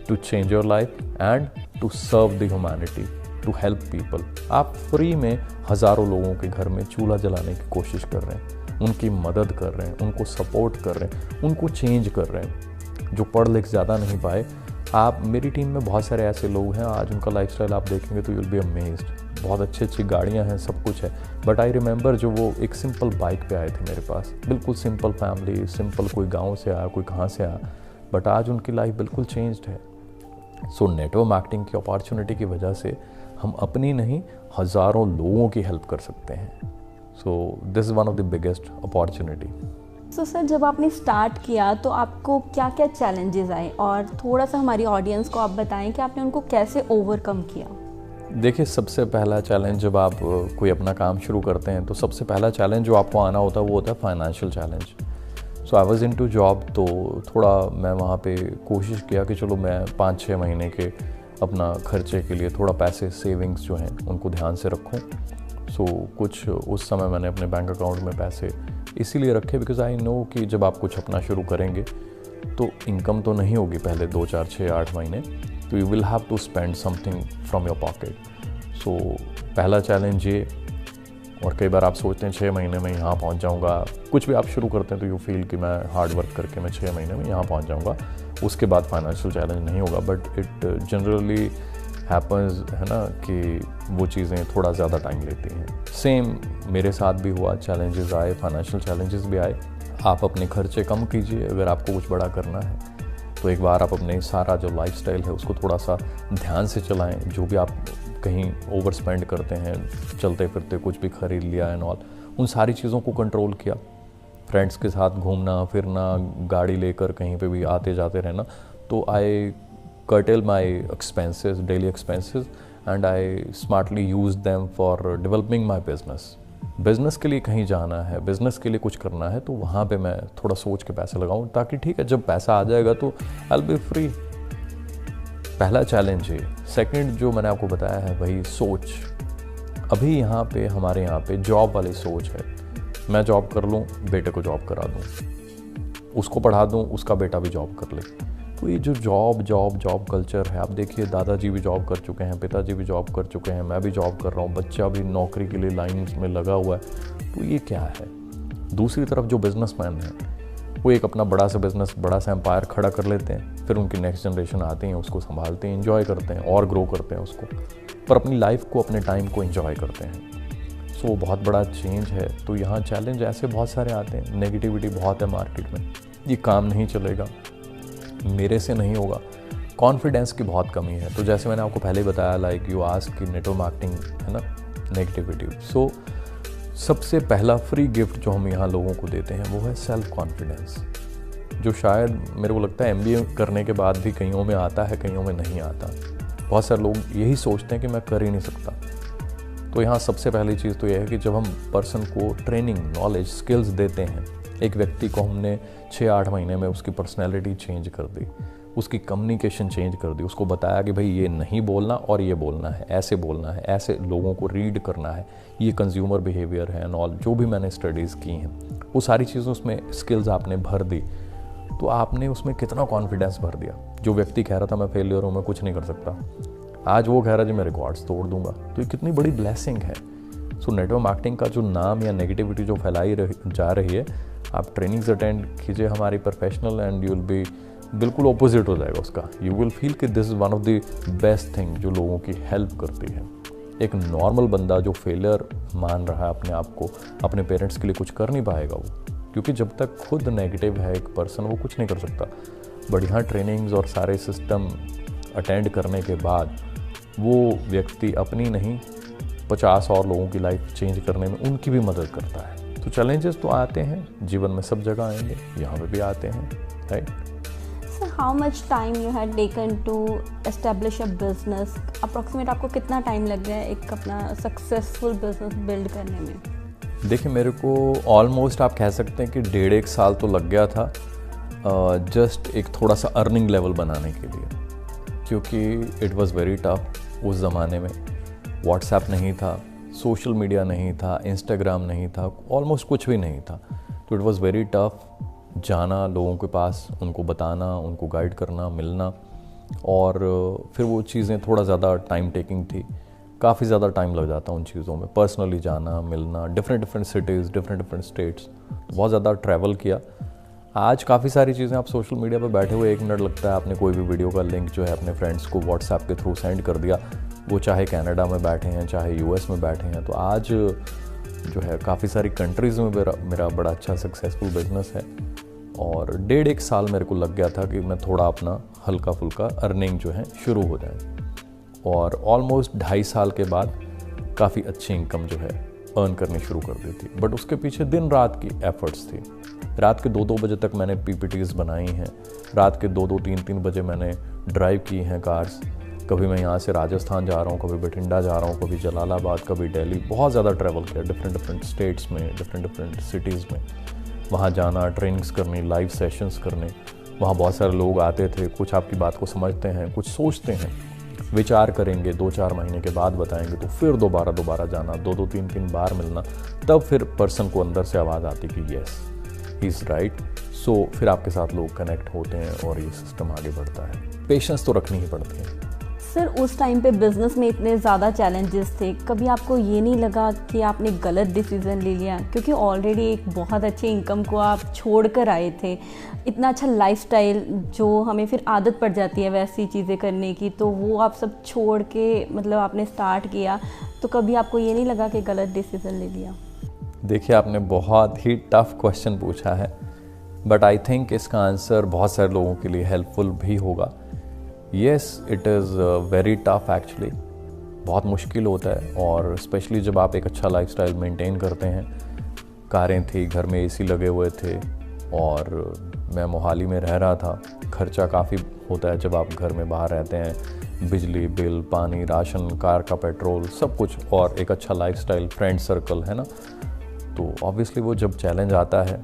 to change your life and to serve the humanity, to help people. आप फ्री में हज़ारों लोगों के घर में चूल्हा जलाने की कोशिश कर रहे हैं, उनकी मदद कर रहे हैं, उनको सपोर्ट कर रहे हैं, उनको चेंज कर रहे हैं। जो पढ़ लिख ज़्यादा नहीं पाए, आप मेरी टीम में बहुत सारे ऐसे लोग हैं, आज उनका लाइफस्टाइल आप देखेंगे तो यू विल बी अमेज्ड। बहुत अच्छी गाड़ियां हैं, सब कुछ है, बट आई रिमेंबर जो वो एक सिंपल बाइक पे आए थे मेरे पास, बिल्कुल सिंपल फैमिली, सिंपल, कोई गांव से आया, कोई कहाँ से आया, बट आज उनकी लाइफ बिल्कुल चेंज्ड है। सो नेटवर्क मार्केटिंग की अपॉर्चुनिटी की वजह से हम अपनी नहीं, हज़ारों लोगों की हेल्प कर सकते हैं। So this is one of the biggest opportunity. So sir, जब आपने स्टार्ट किया तो आपको क्या क्या चैलेंजेस आए, और थोड़ा सा हमारी ऑडियंस को आप बताएं कि आपने उनको कैसे ओवरकम किया। देखिए, सबसे पहला चैलेंज, जब आप कोई अपना काम शुरू करते हैं तो सबसे पहला चैलेंज जो आपको आना होता है वो होता है financial challenge. So I was into job, तो थोड़ा मैं वहाँ पे कोशिश किया कि चलो मैं 5-6 महीने के अपना खर्चे के लिए थोड़ा पैसे, सेविंग्स जो हैं उनको ध्यान से रखूँ। सो कुछ उस समय मैंने अपने बैंक अकाउंट में पैसे इसीलिए रखे बिकॉज आई नो कि जब आप कुछ अपना शुरू करेंगे तो इनकम तो नहीं होगी पहले 2, 4, 6, 8 महीने, तो you will have to spend something from your pocket. So पहला चैलेंज ये। और कई बार आप सोचते हैं 6 महीने में यहाँ पहुँच जाऊँगा, कुछ भी आप शुरू करते हैं तो यू फील कि मैं हार्ड वर्क करके मैं 6 महीने में यहाँ पहुँच जाऊँगा, उसके बाद फाइनेंशियल चैलेंज नहीं होगा। बट इट जनरली हैपन्स है ना कि वो चीज़ें थोड़ा ज़्यादा टाइम लेती हैं। सेम मेरे साथ भी हुआ, चैलेंजेस आए, फाइनेंशियल चैलेंजेस भी आए। आप अपने खर्चे कम कीजिए अगर आपको कुछ बड़ा करना है तो एक बार आप अपने सारा जो लाइफस्टाइल है उसको थोड़ा सा ध्यान से चलाएं। जो भी आप कहीं ओवर स्पेंड करते हैं, चलते फिरते कुछ भी खरीद लिया एंड ऑल, उन सारी चीज़ों को कंट्रोल किया। फ्रेंड्स के साथ घूमना फिरना, गाड़ी लेकर कहीं पे भी आते जाते रहना, तो आई curtail my expenses, daily expenses, and I smartly use them for developing my business. Business के लिए कहीं जाना है, बिज़नेस के लिए कुछ करना है तो वहाँ पे मैं थोड़ा सोच के पैसे लगाऊँ, ताकि ठीक है जब पैसा आ जाएगा तो आई विल बी फ्री। पहला चैलेंज है। सेकंड जो मैंने आपको बताया है वही सोच। अभी यहाँ पे हमारे यहाँ पे जॉब वाली सोच है। मैं जॉब कर लूँ, बेटे को जॉब करा दूँ, उसको पढ़ा दूँ, उसका बेटा भी जॉब कर ले। तो ये जो जॉब कल्चर है, आप देखिए दादाजी भी जॉब कर चुके हैं, पिताजी भी जॉब कर चुके हैं, मैं भी जॉब कर रहा हूँ, बच्चा भी नौकरी के लिए लाइन में लगा हुआ है। तो ये क्या है? दूसरी तरफ जो बिजनेसमैन है वो एक अपना बड़ा सा बिजनेस, बड़ा सा एम्पायर खड़ा कर लेते हैं, फिर उनकी नेक्स्ट जनरेशन आती है, उसको संभालते हैं, एंजॉय करते हैं और ग्रो करते हैं उसको, पर अपनी लाइफ को, अपने टाइम को एंजॉय करते हैं। सो बहुत बड़ा चेंज है। तो यहाँ चैलेंज ऐसे बहुत सारे आते हैं। नेगेटिविटी बहुत है मार्केट में, ये काम नहीं चलेगा, मेरे से नहीं होगा, कॉन्फिडेंस की बहुत कमी है। तो जैसे मैंने आपको पहले ही बताया, लाइक यू आस्क कि नेटवर्क मार्केटिंग है ना, नेगेटिविटी। सो सबसे पहला फ्री गिफ्ट जो हम यहाँ लोगों को देते हैं वो है सेल्फ कॉन्फिडेंस, जो शायद मेरे को लगता है MBA करने के बाद भी कईयों में आता है, कईयों में नहीं आता। बहुत सारे लोग यही सोचते हैं कि मैं कर ही नहीं सकता। तो यहाँ सबसे पहली चीज़ तो यह है कि जब हम पर्सन को ट्रेनिंग, नॉलेज, स्किल्स देते हैं, एक व्यक्ति को हमने 6-8 महीने में उसकी पर्सनैलिटी चेंज कर दी, उसकी कम्युनिकेशन चेंज कर दी, उसको बताया कि भाई ये नहीं बोलना और ये बोलना है, ऐसे बोलना है, ऐसे लोगों को रीड करना है, ये कंज्यूमर बिहेवियर है एंड ऑल, जो भी मैंने स्टडीज़ की हैं वो सारी चीज़ें उसमें स्किल्स आपने भर दी, तो आपने उसमें कितना कॉन्फिडेंस भर दिया। जो व्यक्ति कह रहा था मैं फेलियर हूँ, मैं कुछ नहीं कर सकता, आज वो कह रहा है जी मैं रिकॉर्ड्स तोड़ दूंगा। तो ये कितनी बड़ी ब्लेसिंग है। सो नेटवर्क मार्केटिंग का जो नाम या नेगेटिविटी जो फैलाई जा रही है, आप ट्रेनिंग्स अटेंड कीजिए हमारी professional, and you will be बिल्कुल ऑपोजिट हो जाएगा उसका। यू विल फील कि this is one of the best thing जो लोगों की हेल्प करती है। एक नॉर्मल बंदा जो फेलियर मान रहा है अपने आप को, अपने पेरेंट्स के लिए कुछ कर नहीं पाएगा वो, क्योंकि जब तक खुद नेगेटिव है एक पर्सन, वो कुछ नहीं कर सकता। बढ़िया ट्रेनिंग्स और सारे सिस्टम अटेंड करने के बाद वो व्यक्ति अपनी नहीं 50 और लोगों की लाइफ चेंज करने में उनकी भी मदद करता है। तो चैलेंजेस तो आते हैं जीवन में, सब जगह आएंगे, यहाँ पे भी आते हैं, right. Sir how much time you had taken to establish a business? Approximate आपको कितना टाइम लग गया है एक अपना सक्सेसफुल बिजनेस बिल्ड करने में? देखिए मेरे को ऑलमोस्ट आप कह सकते हैं कि 1.5 साल तो लग गया था जस्ट एक थोड़ा सा अर्निंग लेवल बनाने के लिए, क्योंकि इट वाज वेरी टफ। उस ज़माने में व्हाट्सएप नहीं था, सोशल मीडिया नहीं था, इंस्टाग्राम नहीं था, ऑलमोस्ट कुछ भी नहीं था। तो इट वाज वेरी टफ जाना लोगों के पास, उनको बताना, उनको गाइड करना, मिलना, और फिर वो चीज़ें थोड़ा ज़्यादा टाइम टेकिंग थी। काफ़ी ज़्यादा टाइम लग जाता उन चीज़ों में, पर्सनली जाना, मिलना, डिफरेंट सिटीज़, डिफरेंट स्टेट्स, बहुत ज़्यादा ट्रैवल किया। आज काफ़ी सारी चीज़ें आप सोशल मीडिया पर बैठे हुए 1 मिनट लगता है, आपने कोई भी वीडियो का लिंक जो है अपने फ्रेंड्स को व्हाट्सएप के थ्रू सेंड कर दिया, वो चाहे कनाडा में बैठे हैं चाहे US में बैठे हैं। तो आज जो है काफ़ी सारी कंट्रीज़ में मेरा बड़ा अच्छा सक्सेसफुल बिजनेस है, और 1.5 साल मेरे को लग गया था कि मैं थोड़ा अपना हल्का फुल्का अर्निंग जो है शुरू हो जाए, और ऑलमोस्ट 2.5 साल के बाद काफ़ी अच्छी इनकम जो है अर्न करनी शुरू कर दी थी। बट उसके पीछे दिन रात की एफर्ट्स थी। रात के 2-2 बजे तक मैंने PPTs बनाई हैं, रात के 2-2, 3-3 बजे मैंने ड्राइव की हैं कार्स। कभी मैं यहाँ से राजस्थान जा रहा हूँ, कभी बठिंडा जा रहा हूँ, कभी जलालाबाद, कभी दिल्ली, बहुत ज़्यादा ट्रैवल किया डिफरेंट स्टेट्स में, डिफरेंट सिटीज़ में। वहाँ जाना, ट्रेनिंग्स करनी, लाइव सेशंस करने। वहाँ बहुत सारे लोग आते थे, कुछ आपकी बात को समझते हैं, कुछ सोचते हैं, विचार करेंगे, 2-4 महीने के बाद बताएंगे, तो फिर दोबारा जाना, 2-2, 3-3 बार मिलना, तब फिर पर्सन को अंदर से आवाज़ आती कि येस ही इज़ राइट। सो फिर आपके साथ लोग कनेक्ट होते हैं और ये सिस्टम आगे बढ़ता है। पेशेंस तो रखनी ही पड़ती है। सर उस टाइम पे बिज़नेस में इतने ज़्यादा चैलेंजेस थे, कभी आपको ये नहीं लगा कि आपने गलत डिसीज़न ले लिया? क्योंकि ऑलरेडी एक बहुत अच्छी इनकम को आप छोड़ कर आए थे, इतना अच्छा लाइफस्टाइल जो हमें फिर आदत पड़ जाती है वैसी चीज़ें करने की, तो वो आप सब छोड़ के मतलब आपने स्टार्ट किया, तो कभी आपको ये नहीं लगा कि गलत डिसीज़न ले लिया? देखिए, आपने बहुत ही टफ क्वेश्चन पूछा है, बट आई थिंक इसका आंसर बहुत सारे लोगों के लिए हेल्पफुल भी होगा। Yes, it is very tough actually, बहुत मुश्किल होता है, और स्पेशली जब आप एक अच्छा लाइफस्टाइल मेंटेन करते हैं। कारें थी, घर में एसी लगे हुए थे, और मैं मोहाली में रह रहा था। खर्चा काफ़ी होता है जब आप घर में बाहर रहते हैं, बिजली बिल, पानी, राशन, कार का पेट्रोल, सब कुछ, और एक अच्छा लाइफस्टाइल, फ्रेंड सर्कल है ना। तो ऑब्वियसली वो जब चैलेंज आता है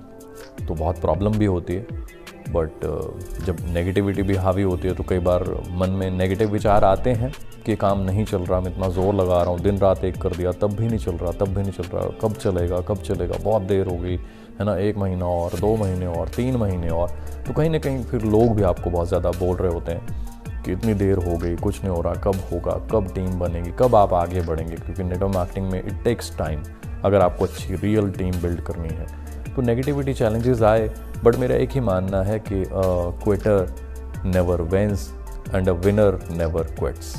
तो बहुत प्रॉब्लम भी होती है, बट जब नेगेटिविटी भी हावी होती है तो कई बार मन में नेगेटिव विचार आते हैं कि काम नहीं चल रहा, मैं इतना ज़ोर लगा रहा हूँ, दिन रात एक कर दिया, तब भी नहीं चल रहा, तब भी नहीं चल रहा, कब चलेगा कब चलेगा, बहुत देर हो गई है ना, 1 महीना और, 2 महीने और, 3 महीने और। तो कहीं ना कहीं फिर लोग भी आपको बहुत ज़्यादा बोल रहे होते हैं कि इतनी देर हो गई, कुछ नहीं हो रहा, कब होगा, कब टीम बनेगी, कब आप आगे बढ़ेंगे, क्योंकि नेटवर्क मार्केटिंग में इट टेक्स टाइम अगर आपको अच्छी रियल टीम बिल्ड करनी है। तो नेगेटिविटी चैलेंजेस आए, बट मेरा एक ही मानना है कि quitter never wins and a winner never quits.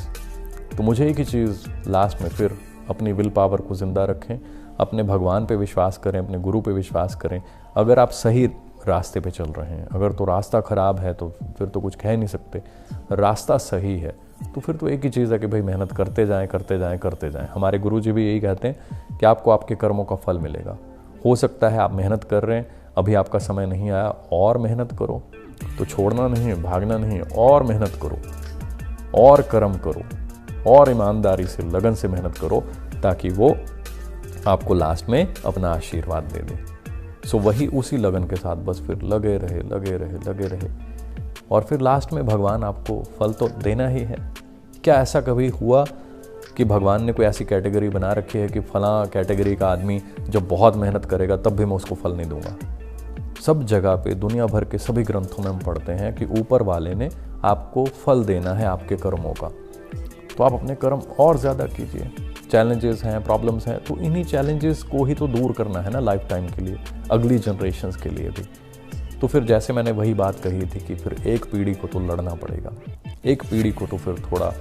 तो मुझे एक ही चीज़ लास्ट में, फिर अपनी विल पावर को ज़िंदा रखें, अपने भगवान पे विश्वास करें, अपने गुरु पे विश्वास करें। अगर आप सही रास्ते पे चल रहे हैं, अगर तो रास्ता ख़राब है तो फिर तो कुछ कह नहीं सकते, रास्ता सही है तो फिर तो एक ही चीज़ है कि भाई मेहनत करते जाएं, करते जाएं, करते जाएं। हमारे गुरुजी भी यही कहते हैं कि आपको आपके कर्मों का फल मिलेगा। हो सकता है आप मेहनत कर रहे हैं, अभी आपका समय नहीं आया, और मेहनत करो, तो छोड़ना नहीं है, भागना नहीं है, और मेहनत करो, और कर्म करो, और ईमानदारी से, लगन से मेहनत करो, ताकि वो आपको लास्ट में अपना आशीर्वाद दे दे। सो वही उसी लगन के साथ बस फिर लगे रहे, लगे रहे, लगे रहे, और फिर लास्ट में भगवान आपको फल तो देना ही है। क्या ऐसा कभी हुआ कि भगवान ने कोई ऐसी कैटेगरी बना रखी है कि फलां कैटेगरी का आदमी जब बहुत मेहनत करेगा तब भी मैं उसको फल नहीं दूंगा? सब जगह पे, दुनिया भर के सभी ग्रंथों में हम पढ़ते हैं कि ऊपर वाले ने आपको फल देना है आपके कर्मों का। तो आप अपने कर्म और ज़्यादा कीजिए। चैलेंजेस हैं, प्रॉब्लम्स हैं, तो इन्हीं चैलेंजेस को ही तो दूर करना है ना लाइफ टाइम के लिए, अगली जनरेशन्स के लिए भी। तो फिर जैसे मैंने वही बात कही थी कि फिर एक पीढ़ी को तो लड़ना पड़ेगा, एक पीढ़ी को तो फिर थोड़ा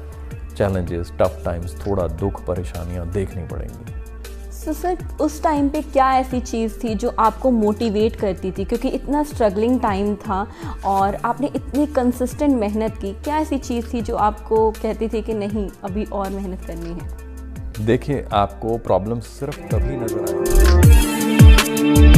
चैलेंजेस, टफ टाइम्स, थोड़ा दुख, परेशानियां देखनी पड़ेंगी। सो सर उस टाइम पे क्या ऐसी चीज़ थी जो आपको मोटिवेट करती थी, क्योंकि इतना स्ट्रगलिंग टाइम था और आपने इतनी कंसिस्टेंट मेहनत की, क्या ऐसी चीज़ थी जो आपको कहती थी कि नहीं अभी और मेहनत करनी है? देखिए, आपको प्रॉब्लम्स सिर्फ तभी नजर आएंगी